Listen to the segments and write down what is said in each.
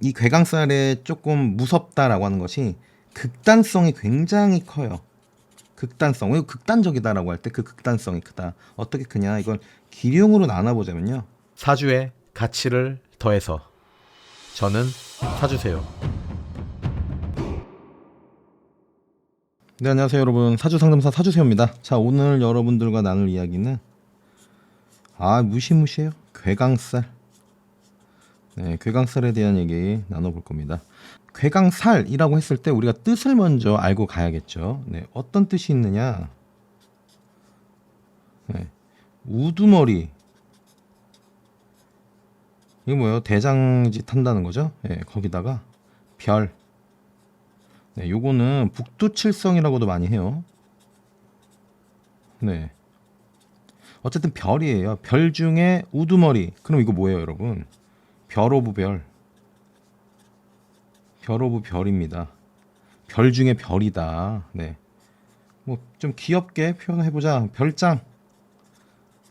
이 괴강살에 조금 무섭다라고 하는 것이 극단성이 굉장히 커요. 극단성, 왜 극단적이다라고 할 때 그 극단성이 크다. 어떻게 크냐? 이건 기륭으로 나눠보자면요. 사주의 가치를 더해서 저는 사주세요. 네, 안녕하세요 여러분. 사주상담사 사주세요입니다. 자, 오늘 여러분들과 나눌 이야기는 무시무시해요. 괴강살. 네, 괴강살에 대한 얘기 나눠볼 겁니다. 괴강살이라고 했을 때 우리가 뜻을 먼저 알고 가야겠죠. 네, 어떤 뜻이 있느냐? 네, 우두머리. 이거 뭐예요? 대장짓 한다는 거죠? 네, 거기다가 별. 네, 요거는 북두칠성이라고도 많이 해요. 네. 어쨌든 별이에요. 별 중에 우두머리. 그럼 이거 뭐예요, 여러분? 별 오브 별. 별 오브 별입니다. 별 중에 별이다. 네. 뭐 좀 귀엽게 표현해보자. 별짱.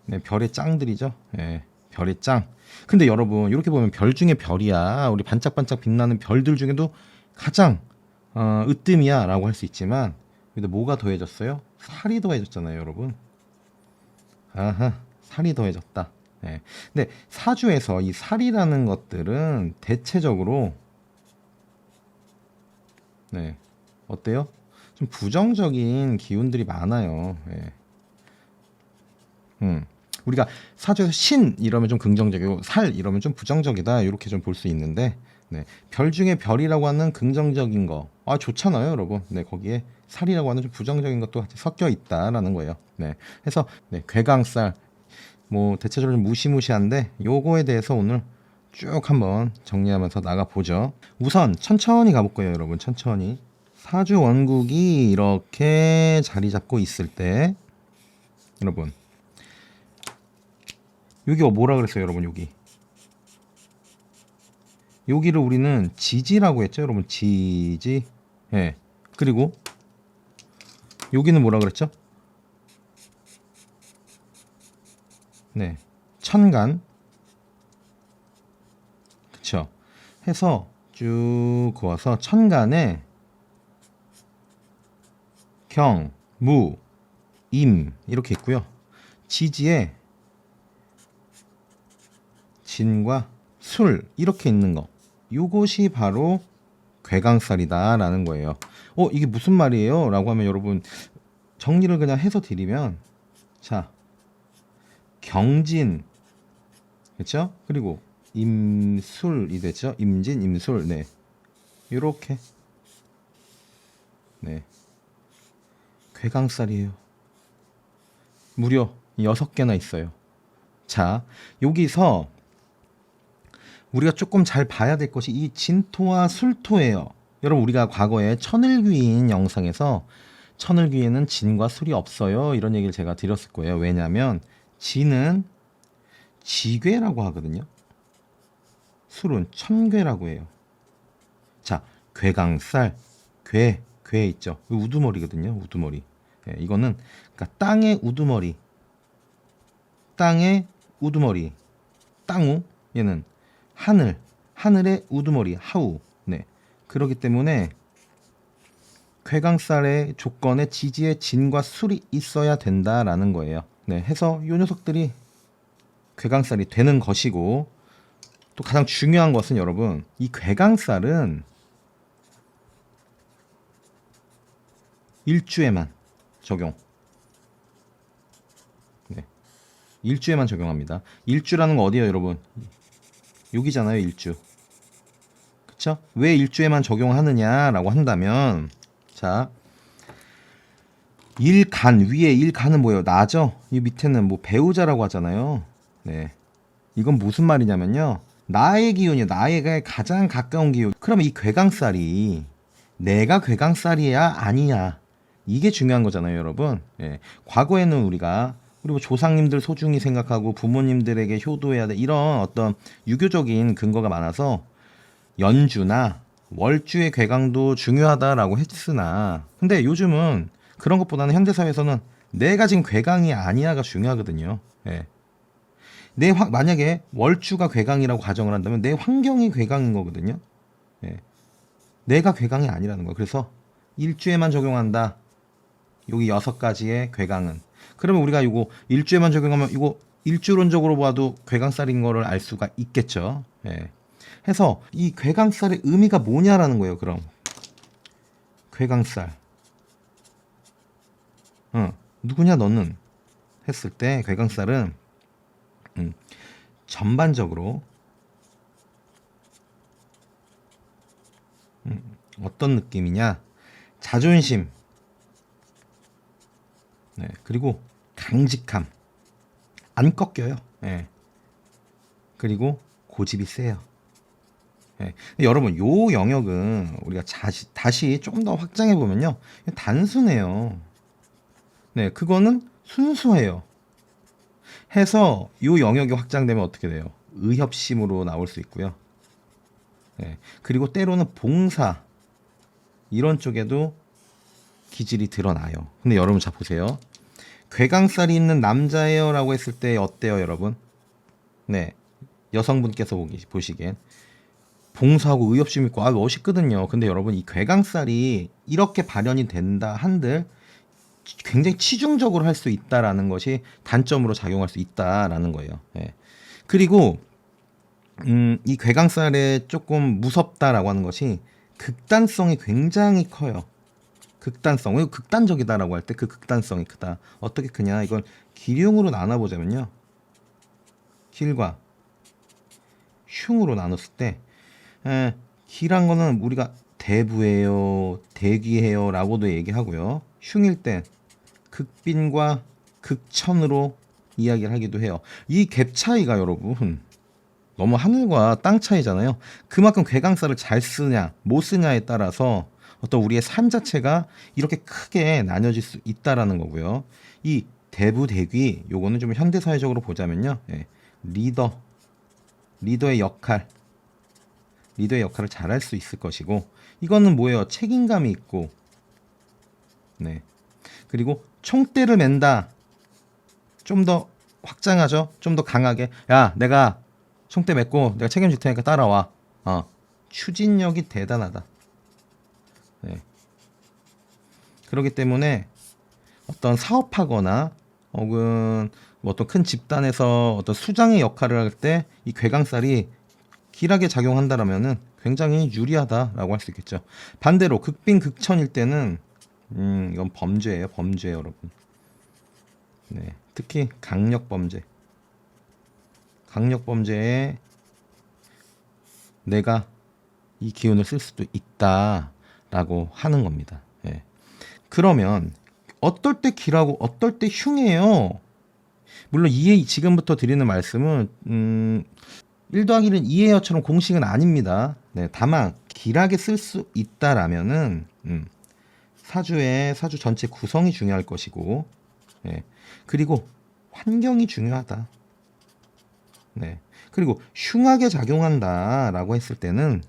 네, 별의 짱들이죠. 네, 별의 짱. 근데 여러분, 이렇게 보면 별 중에 별이야. 우리 반짝반짝 빛나는 별들 중에도 가장 으뜸이야 라고 할 수 있지만, 근데 뭐가 더해졌어요? 살이 더해졌잖아요, 여러분. 아하, 살이 더해졌다. 네. 근데 사주에서 이 살이라는 것들은 대체적으로 네, 어때요? 좀 부정적인 기운들이 많아요. 네. 우리가 사주에서 신 이러면 좀 긍정적이고 살 이러면 좀 부정적이다 이렇게 좀 볼 수 있는데, 네, 별 중에 별이라고 하는 긍정적인 거 좋잖아요, 여러분. 네, 거기에 살이라고 하는 좀 부정적인 것도 같이 섞여 있다라는 거예요. 네, 그래서 네, 괴강살 뭐 대체적으로 좀 무시무시한데 요거에 대해서 오늘 쭉 한번 정리하면서 나가보죠. 우선 천천히 가볼 거예요, 여러분. 천천히. 사주 원국이 이렇게 자리 잡고 있을 때, 여러분, 여기 뭐라 그랬어요, 여러분? 여기를 우리는 지지라고 했죠, 여러분. 지지. 예. 그리고 여기는 뭐라 그랬죠? 네, 천간. 그쵸? 해서 쭉 그어서 천간에 경, 무, 임 이렇게 있고요. 지지에 진과 술 이렇게 있는 거, 요것이 바로 괴강살이다 라는 거예요. 이게 무슨 말이에요? 라고 하면 여러분, 정리를 그냥 해서 드리면, 자, 경진, 그쵸? 그리고 임술이 되죠. 임진, 임술. 네, 요렇게. 네, 괴강살이에요. 무려 6개나 있어요. 자, 여기서 우리가 조금 잘 봐야 될 것이 이 진토와 술토예요. 여러분, 우리가 과거에 천을귀인 영상에서 천을귀에는 진과 술이 없어요 이런 얘기를 제가 드렸을 거예요. 왜냐하면 진은 지괴라고 하거든요. 술은 천괴라고 해요. 자, 괴강살, 괴 있죠. 우두머리거든요. 우두머리. 예, 이거는 그러니까 땅의 우두머리, 땅의 우두머리, 땅우. 얘는 하늘의 우두머리, 하우. 네, 그렇기 때문에 괴강살의 조건에 지지에 진과 술이 있어야 된다라는 거예요. 네, 해서 요 녀석들이 괴강살이 되는 것이고, 또 가장 중요한 것은 여러분, 이 괴강살은 일주에만 적용. 네, 일주에만 적용합니다. 일주라는 거 어디예요, 여러분? 여기잖아요, 일주. 그쵸? 왜 일주에만 적용하느냐라고 한다면, 자, 일간, 위에 일간은 뭐예요? 나죠? 이 밑에는 뭐 배우자라고 하잖아요. 네, 이건 무슨 말이냐면요, 나의 기운이요, 나에게 가장 가까운 기운. 그러면 이 괴강살이 내가 괴강살이야 아니냐, 이게 중요한 거잖아요, 여러분. 예. 과거에는 우리 뭐 조상님들 소중히 생각하고 부모님들에게 효도해야 돼, 이런 어떤 유교적인 근거가 많아서 연주나 월주의 괴강도 중요하다라고 했으나, 근데 요즘은 그런 것보다는 현대사회에서는 내가 지금 괴강이 아니야가 중요하거든요. 예. 만약에 월주가 괴강이라고 가정을 한다면 내 환경이 괴강인 거거든요. 예. 내가 괴강이 아니라는 거예요. 그래서 일주에만 적용한다. 여기 6가지의 괴강은. 그러면 우리가 이거 일주에만 적용하면 이거 일주론적으로 봐도 괴강살인 거를 알 수가 있겠죠. 예. 해서 이 괴강살의 의미가 뭐냐라는 거예요. 그럼 괴강살. 누구냐 너는 했을 때 괴강살은 전반적으로 어떤 느낌이냐? 자존심, 네, 그리고 강직함, 안 꺾여요. 네. 그리고 고집이 세요. 네. 여러분, 요 영역은 우리가 다시 좀 더 확장해 보면요, 단순해요. 네, 그거는 순수해요. 해서 요 영역이 확장되면 어떻게 돼요? 의협심으로 나올 수 있고요. 네. 그리고 때로는 봉사 이런 쪽에도 기질이 드러나요. 근데 여러분 자 보세요. 괴강살이 있는 남자예요 라고 했을 때 어때요 여러분? 네, 여성분께서 보시기엔 봉사하고 의협심 있고 멋있거든요. 근데 여러분 이 괴강살이 이렇게 발현이 된다 한들 굉장히 치중적으로 할 수 있다라는 것이 단점으로 작용할 수 있다라는 거예요. 네. 그리고 이 괴강살에 조금 무섭다라고 하는 것이 극단성이 굉장히 커요. 극단성. 왜 극단적이다라고 할 때 그 극단성이 크다. 어떻게 크냐? 이걸 기륭으로 나눠보자면요. 길과 흉으로 나눴을 때 기란 거는 우리가 대부해요, 대귀해요 라고도 얘기하고요. 흉일 땐 극빈과 극천으로 이야기를 하기도 해요. 이 갭 차이가 여러분 너무 하늘과 땅 차이잖아요. 그만큼 괴강살을 잘 쓰냐 못 쓰냐에 따라서 어떤 우리의 삶 자체가 이렇게 크게 나뉘어질 수 있다라는 거고요. 이 대부대귀 요거는 좀 현대사회적으로 보자면요. 리더의 역할을 잘할 수 있을 것이고, 이거는 뭐예요? 책임감이 있고, 네. 그리고 총대를 맨다. 좀 더 확장하죠. 좀 더 강하게. 야, 내가 총대 맺고 내가 책임질 테니까 따라와. 추진력이 대단하다. 네. 그렇기 때문에 어떤 사업하거나 혹은 뭐 어떤 큰 집단에서 어떤 수장의 역할을 할 때 이 괴강살이 길하게 작용한다라면은 굉장히 유리하다라고 할 수 있겠죠. 반대로 극빈 극천일 때는 이건 범죄예요, 범죄 여러분. 네, 특히 강력 범죄에 내가 이 기운을 쓸 수도 있다라고 하는 겁니다. 예. 그러면 어떨 때 기라고 어떨 때 흉해요. 물론 지금부터 드리는 말씀은 1 더하기 1은 2예요처럼 공식은 아닙니다. 네, 다만 길하게 쓸 수 있다라면은 사주 전체 구성이 중요할 것이고, 네, 그리고 환경이 중요하다. 네, 그리고 흉하게 작용한다라고 했을 때는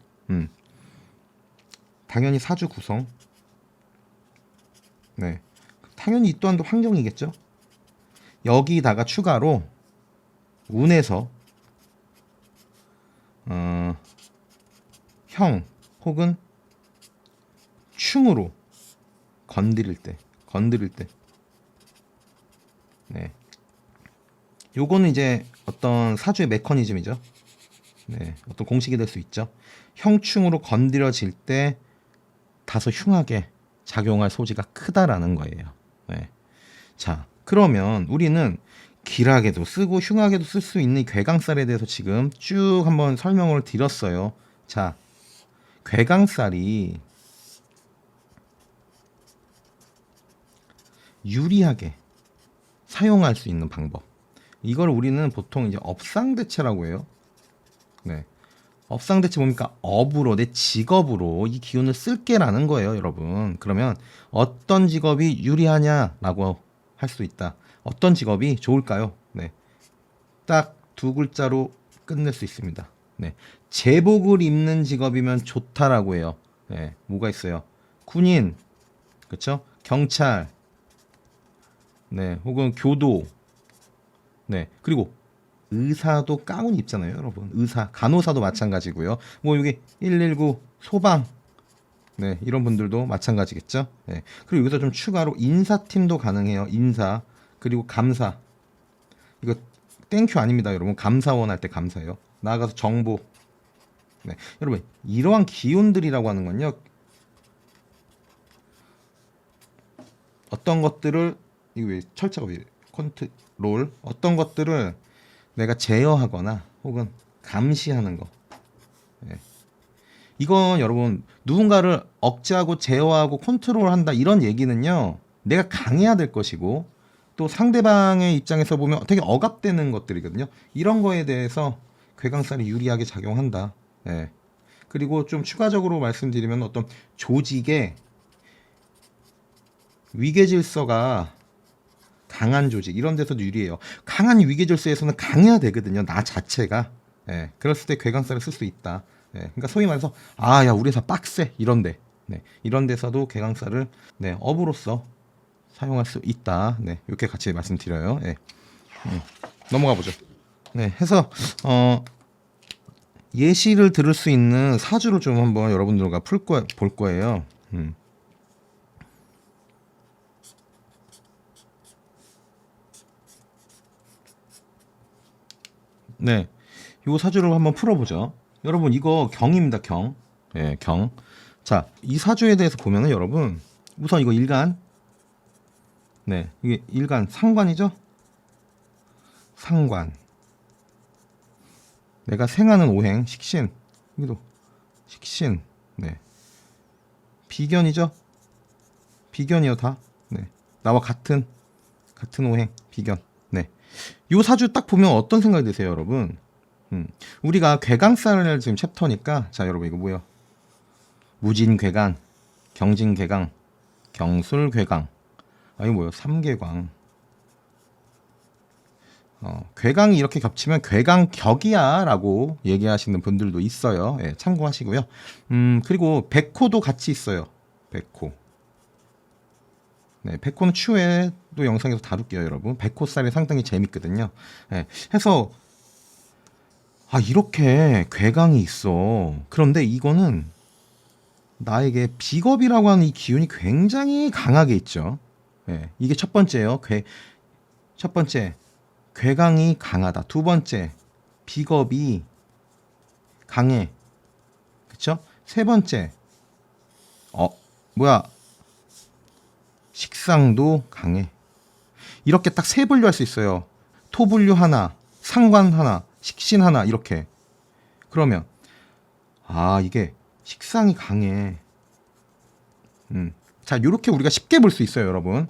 당연히 사주 구성, 네, 당연히 이 또한도 환경이겠죠. 여기다가 추가로 운에서 형 혹은 충으로 건드릴 때, 네, 요거는 이제 어떤 사주의 메커니즘이죠. 네, 어떤 공식이 될 수 있죠. 형충으로 건드려질 때 다소 흉하게 작용할 소지가 크다라는 거예요. 네. 자, 그러면 우리는 길하게도 쓰고 흉하게도 쓸 수 있는 이 괴강살에 대해서 지금 쭉 한번 설명을 드렸어요. 자, 괴강살이 유리하게 사용할 수 있는 방법. 이걸 우리는 보통 이제 업상대체라고 해요. 네. 업상대체 뭡니까? 업으로, 내 직업으로 이 기운을 쓸게라는 거예요, 여러분. 그러면 어떤 직업이 유리하냐라고 할 수 있다. 어떤 직업이 좋을까요? 네. 딱 2글자로 끝낼 수 있습니다. 네. 제복을 입는 직업이면 좋다라고 해요. 네. 뭐가 있어요? 군인, 그렇죠? 경찰, 네. 혹은 교도, 네. 그리고 의사도 가운 입잖아요, 여러분. 의사, 간호사도 마찬가지고요. 뭐 여기 119 소방, 네, 이런 분들도 마찬가지겠죠. 네. 그리고 여기서 좀 추가로 인사팀도 가능해요. 인사, 그리고 감사. 이거 땡큐 아닙니다, 여러분. 감사원 할 때 감사해요. 나아가서 정보. 네, 여러분 이러한 기운들이라고 하는 건요. 어떤 것들을 이거 왜 철자가 왜 컨트롤 어떤 것들을 내가 제어하거나 혹은 감시하는 거. 네. 이건 여러분 누군가를 억제하고 제어하고 컨트롤한다 이런 얘기는요. 내가 강해야 될 것이고 또 상대방의 입장에서 보면 되게 억압되는 것들이거든요. 이런 거에 대해서 괴강살이 유리하게 작용한다. 예. 그리고 좀 추가적으로 말씀드리면 어떤 조직의 위계질서가 강한 조직 이런 데서도 유리해요. 강한 위계질서에서는 강해야 되거든요. 나 자체가. 예. 그랬을 때 괴강살을 쓸 수 있다. 예. 그러니까 소위 말해서 야 우리 회사 빡세 이런데 네. 이런 데서도 괴강살을 네, 업으로서 사용할 수 있다. 네. 이렇게 같이 말씀드려요. 예. 넘어가 보죠. 네. 해서 예시를 들을 수 있는 사주를 좀 한번 여러분들과 볼 거예요. 네. 요 사주를 한번 풀어보죠. 여러분, 이거 경입니다, 경. 예, 경. 자, 이 사주에 대해서 보면은 여러분, 우선 이거 일간. 네. 이게 일간 상관이죠? 상관. 내가 생하는 오행, 식신. 여기도 식신. 네. 비견이죠? 비견이요, 다. 네. 나와 같은 오행, 비견. 네. 요 사주 딱 보면 어떤 생각이 드세요, 여러분? 우리가 괴강살을 지금 챕터니까, 자, 여러분, 이거 뭐예요? 무진괴강, 경진괴강, 경술괴강. 아, 이거 뭐예요? 삼괴강. 괴강이 이렇게 겹치면 괴강격이야 라고 얘기하시는 분들도 있어요. 예, 참고하시고요. 그리고 백호도 같이 있어요. 백호. 네, 백호는 추후에도 영상에서 다룰게요, 여러분. 백호살이 상당히 재밌거든요. 예, 해서 이렇게 괴강이 있어. 그런데 이거는 나에게 비겁이라고 하는 이 기운이 굉장히 강하게 있죠. 예, 이게 첫 번째예요. 첫 번째, 괴강이 강하다. 두 번째, 비겁이 강해. 그쵸? 세 번째, 식상도 강해. 이렇게 딱 세 분류할 수 있어요. 토분류 하나, 상관 하나, 식신 하나 이렇게. 그러면 이게 식상이 강해. 자, 요렇게 우리가 쉽게 볼 수 있어요, 여러분.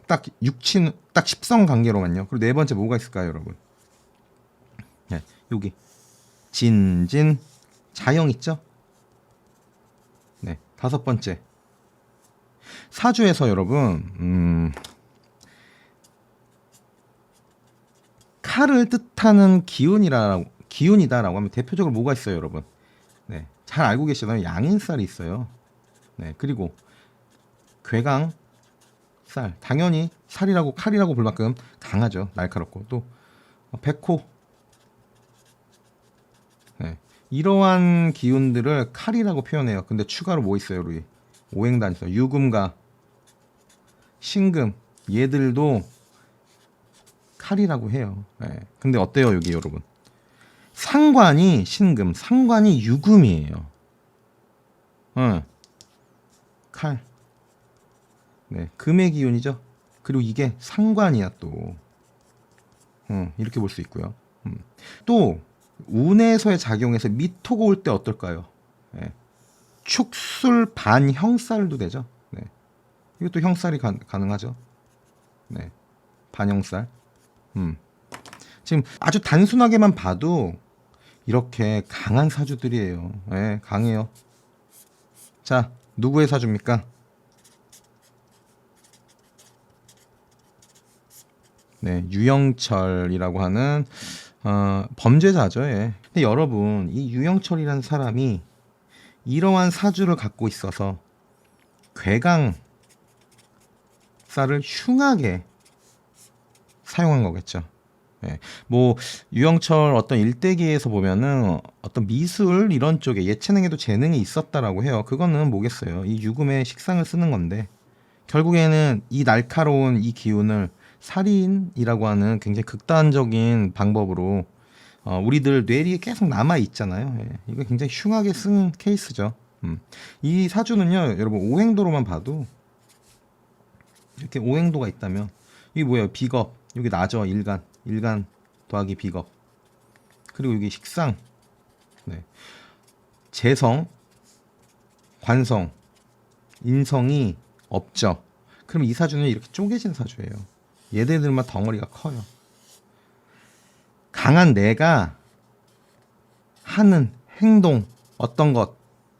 딱 육친, 딱 십성 관계로만요. 그리고 네 번째 뭐가 있을까요, 여러분? 네, 여기 진진 자영 있죠? 네, 다섯 번째 사주에서 여러분 칼을 뜻하는 기운이다라고 하면 대표적으로 뭐가 있어요, 여러분? 네, 잘 알고 계시나요? 양인살이 있어요. 네, 그리고 괴강 살, 당연히 살이라고 칼이라고 볼 만큼 강하죠. 날카롭고 또 백호. 네, 이러한 기운들을 칼이라고 표현해요. 근데 추가로 뭐 있어요, 우리 오행단 있어요. 유금과 신금 얘들도 칼이라고 해요. 네, 근데 어때요, 여기 여러분? 상관이 신금, 상관이 유금이에요. 칼. 네, 금의 기운이죠. 그리고 이게 상관이야 또. 이렇게 볼 수 있고요. 또 운에서의 작용에서 미토가 올 때 어떨까요? 네. 축술 반형살도 되죠. 네. 이것도 형살이 가능하죠. 네. 반형살. 지금 아주 단순하게만 봐도 이렇게 강한 사주들이에요. 네, 강해요. 자, 누구의 사주입니까? 네, 유영철이라고 하는 범죄자죠. 예. 근데 여러분, 이 유영철이라는 사람이 이러한 사주를 갖고 있어서 괴강살을 흉하게 사용한 거겠죠. 예. 뭐 유영철 어떤 일대기에서 보면은 어떤 미술 이런 쪽에 예체능에도 재능이 있었다라고 해요. 그거는 뭐겠어요. 이 유금의 식상을 쓰는 건데 결국에는 이 날카로운 이 기운을 살인이라고 하는 굉장히 극단적인 방법으로 우리들 뇌리에 계속 남아 있잖아요. 예. 이거 굉장히 흉하게 쓴 케이스죠. 이 사주는요, 여러분 오행도로만 봐도 이렇게 오행도가 있다면 이게 뭐예요? 비겁. 여기 나죠. 일간 더하기 비겁. 그리고 여기 식상. 네. 재성, 관성, 인성이 없죠. 그럼 이 사주는 이렇게 쪼개진 사주예요. 얘네들만 덩어리가 커요. 강한 내가 하는 행동, 어떤 것,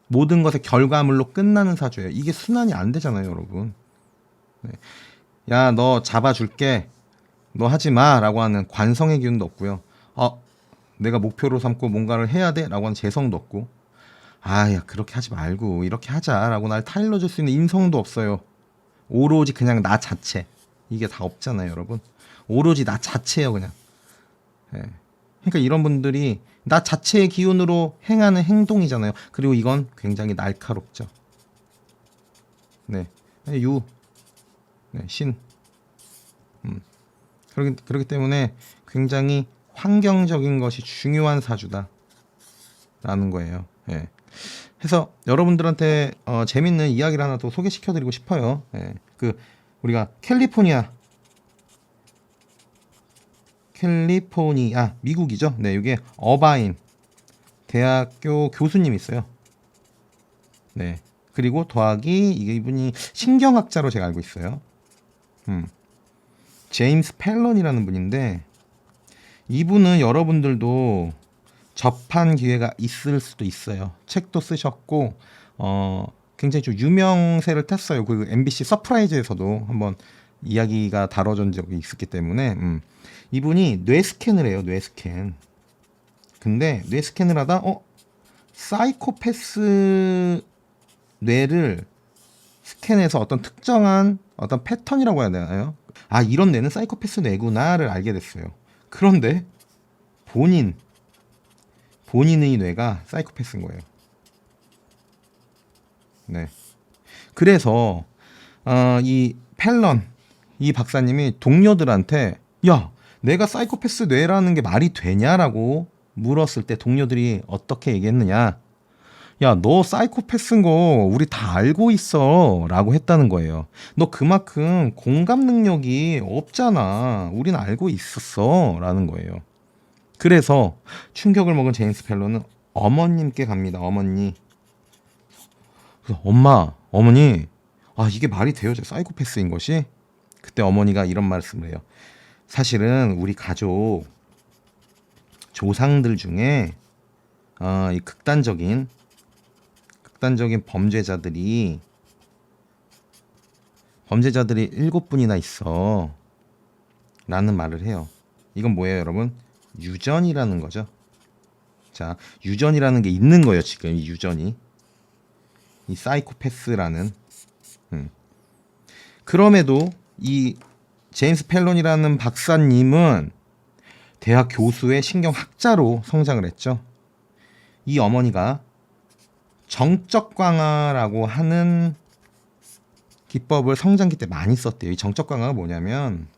모든 것의 결과물로 끝나는 사주예요. 이게 순환이 안 되잖아요, 여러분. 네. 야, 너 잡아줄게. 너 하지 마. 라고 하는 관성의 기운도 없고요. 내가 목표로 삼고 뭔가를 해야 돼. 라고 하는 재성도 없고. 야, 그렇게 하지 말고 이렇게 하자. 라고 날 타일러 줄 수 있는 인성도 없어요. 오로지 그냥 나 자체. 이게 다 없잖아요, 여러분. 오로지 나 자체예요, 그냥. 예. 그러니까 이런 분들이 나 자체의 기운으로 행하는 행동이잖아요. 그리고 이건 굉장히 날카롭죠. 네. 유. 네, 신. 그렇기 때문에 굉장히 환경적인 것이 중요한 사주다. 라는 거예요. 예. 해서 여러분들한테 재밌는 이야기를 하나 더 소개시켜드리고 싶어요. 예. 우리가 캘리포니아 미국이죠. 네, 이게 어바인 대학교 교수님 있어요. 네, 그리고 더하기 이분이 신경학자로 제가 알고 있어요. 제임스 펠런이라는 분인데 이분은 여러분들도 접한 기회가 있을 수도 있어요. 책도 쓰셨고 굉장히 좀 유명세를 탔어요. 그 MBC 서프라이즈에서도 한번 이야기가 다뤄진 적이 있었기 때문에 이분이 뇌 스캔을 해요. 뇌 스캔. 근데 뇌 스캔을 하다 사이코패스 뇌를 스캔해서 어떤 특정한 어떤 패턴이라고 해야 되나요? 이런 뇌는 사이코패스 뇌구나를 알게 됐어요. 그런데 본인의 뇌가 사이코패스인 거예요. 네. 그래서 이 펠런 이 박사님이 동료들한테 야, 내가 사이코패스 뇌라는 게 말이 되냐라고 물었을 때 동료들이 어떻게 얘기했느냐? 야, 너 사이코패스인 거 우리 다 알고 있어 라고 했다는 거예요. 너 그만큼 공감 능력이 없잖아. 우린 알고 있었어 라는 거예요. 그래서 충격을 먹은 제임스 펠런은 어머님께 갑니다. 어머니. 그래서 어머니, 이게 말이 돼요? 저 사이코패스인 것이? 그때 어머니가 이런 말씀을 해요. 사실은 우리 가족 조상들 중에 이 극단적인 범죄자들이 7분이나 있어 라는 말을 해요. 이건 뭐예요, 여러분? 유전이라는 거죠. 자, 유전이라는 게 있는 거예요, 지금 이 유전이. 이 사이코패스라는. 그럼에도 이 제임스 펠론이라는 박사님은 대학 교수의 신경학자로 성장을 했죠. 이 어머니가 정적 강화라고 하는 기법을 성장기 때 많이 썼대요. 이 정적 강화가 뭐냐면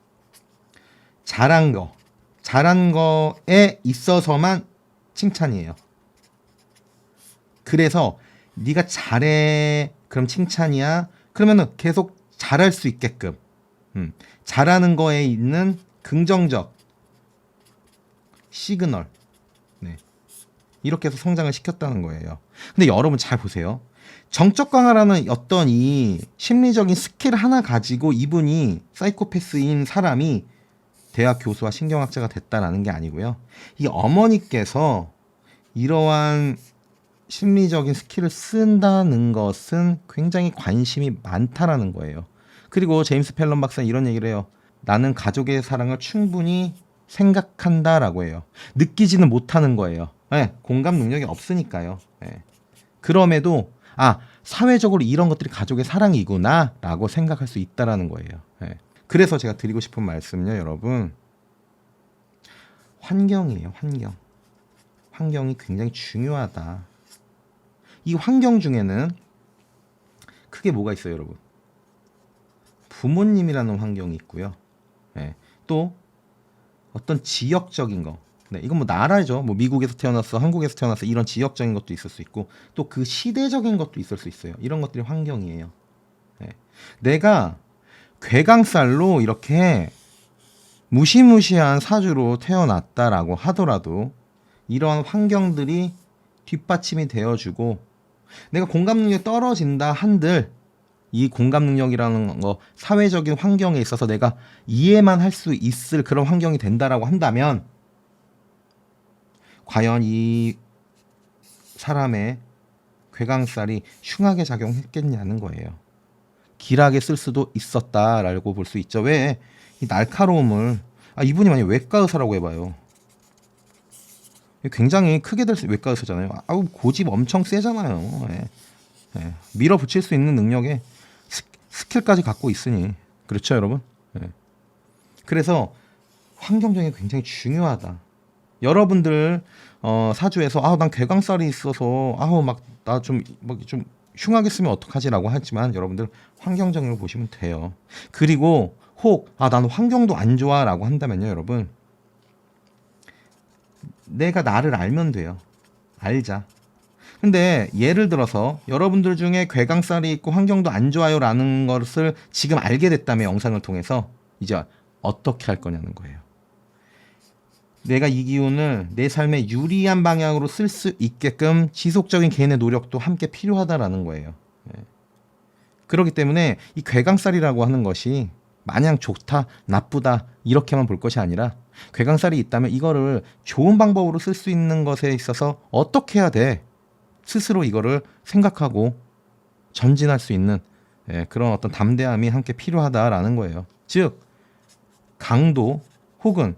잘한 거에 있어서만 칭찬이에요. 그래서 네가 잘해 그럼 칭찬이야. 그러면은 계속 잘할 수 있게끔 잘하는 거에 있는 긍정적 시그널 이렇게 해서 성장을 시켰다는 거예요. 근데 여러분 잘 보세요. 정적 강화라는 어떤 이 심리적인 스킬 하나 가지고 이분이 사이코패스인 사람이 대학 교수와 신경학자가 됐다라는 게 아니고요. 이 어머니께서 이러한 심리적인 스킬을 쓴다는 것은 굉장히 관심이 많다라는 거예요. 그리고 제임스 펠런 박사는 이런 얘기를 해요. 나는 가족의 사랑을 충분히 생각한다라고 해요. 느끼지는 못하는 거예요. 네, 공감 능력이 없으니까요. 네. 그럼에도 사회적으로 이런 것들이 가족의 사랑이구나 라고 생각할 수 있다라는 거예요. 네. 그래서 제가 드리고 싶은 말씀은요, 여러분. 환경이에요. 환경이 굉장히 중요하다. 이 환경 중에는 크게 뭐가 있어요, 여러분? 부모님이라는 환경이 있고요. 네. 또 어떤 지역적인 거. 네, 이건 뭐 나라죠. 뭐 미국에서 태어났어, 한국에서 태어났어, 이런 지역적인 것도 있을 수 있고, 또 그 시대적인 것도 있을 수 있어요. 이런 것들이 환경이에요. 네. 내가 괴강살로 이렇게 무시무시한 사주로 태어났다라고 하더라도 이러한 환경들이 뒷받침이 되어주고, 내가 공감 능력이 떨어진다 한들 이 공감 능력이라는 거, 사회적인 환경에 있어서 내가 이해만 할 수 있을 그런 환경이 된다라고 한다면, 과연 이 사람의 괴강살이 흉하게 작용했겠냐는 거예요. 길하게 쓸 수도 있었다라고 볼 수 있죠. 왜? 이 날카로움을, 이분이 만약 외과 의사라고 해봐요. 굉장히 크게 될 수, 외과 의사잖아요. 고집 엄청 세잖아요. 예. 예. 밀어붙일 수 있는 능력에 스킬까지 갖고 있으니. 그렇죠, 여러분? 예. 그래서 환경적인 게 굉장히 중요하다. 여러분들 사주에서 난 괴강살이 있어서 막 나 좀 흉하게 쓰면 어떡하지라고 하지만, 여러분들 환경적으로 보시면 돼요. 그리고 혹 나는 환경도 안 좋아라고 한다면요, 여러분, 내가 나를 알면 돼요. 알자. 근데 예를 들어서 여러분들 중에 괴강살이 있고 환경도 안 좋아요라는 것을 지금 알게 됐다면, 영상을 통해서 이제 어떻게 할 거냐는 거예요. 내가 이 기운을 내 삶에 유리한 방향으로 쓸 수 있게끔 지속적인 개인의 노력도 함께 필요하다라는 거예요. 그렇기 때문에 이 괴강살이라고 하는 것이 마냥 좋다, 나쁘다 이렇게만 볼 것이 아니라, 괴강살이 있다면 이거를 좋은 방법으로 쓸 수 있는 것에 있어서 어떻게 해야 돼? 스스로 이거를 생각하고 전진할 수 있는 그런 어떤 담대함이 함께 필요하다라는 거예요. 즉, 강도 혹은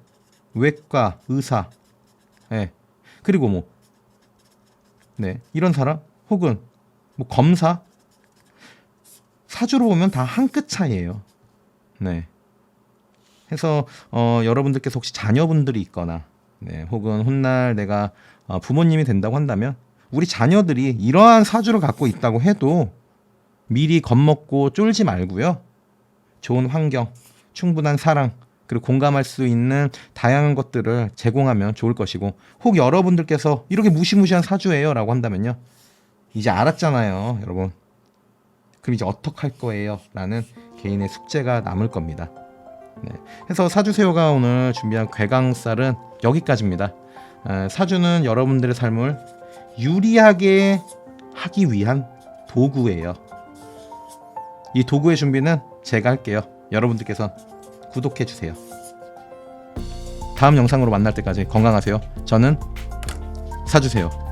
외과 의사, 그리고 이런 사람 혹은 검사, 사주로 보면 다 한 끗 차이예요. 네. 해서 여러분들께서 혹시 자녀분들이 있거나, 혹은 훗날 내가 부모님이 된다고 한다면, 우리 자녀들이 이러한 사주를 갖고 있다고 해도 미리 겁먹고 쫄지 말고요. 좋은 환경, 충분한 사랑, 그리고 공감할 수 있는 다양한 것들을 제공하면 좋을 것이고, 혹 여러분들께서 이렇게 무시무시한 사주예요 라고 한다면요, 이제 알았잖아요, 여러분. 그럼 이제 어떡할 거예요? 라는 개인의 숙제가 남을 겁니다. 그래서 사주세요가 오늘 준비한 괴강살은 여기까지입니다. 사주는 여러분들의 삶을 유리하게 하기 위한 도구예요. 이 도구의 준비는 제가 할게요. 여러분들께서 구독해주세요. 다음 영상으로 만날 때까지 건강하세요. 저는 사주세요.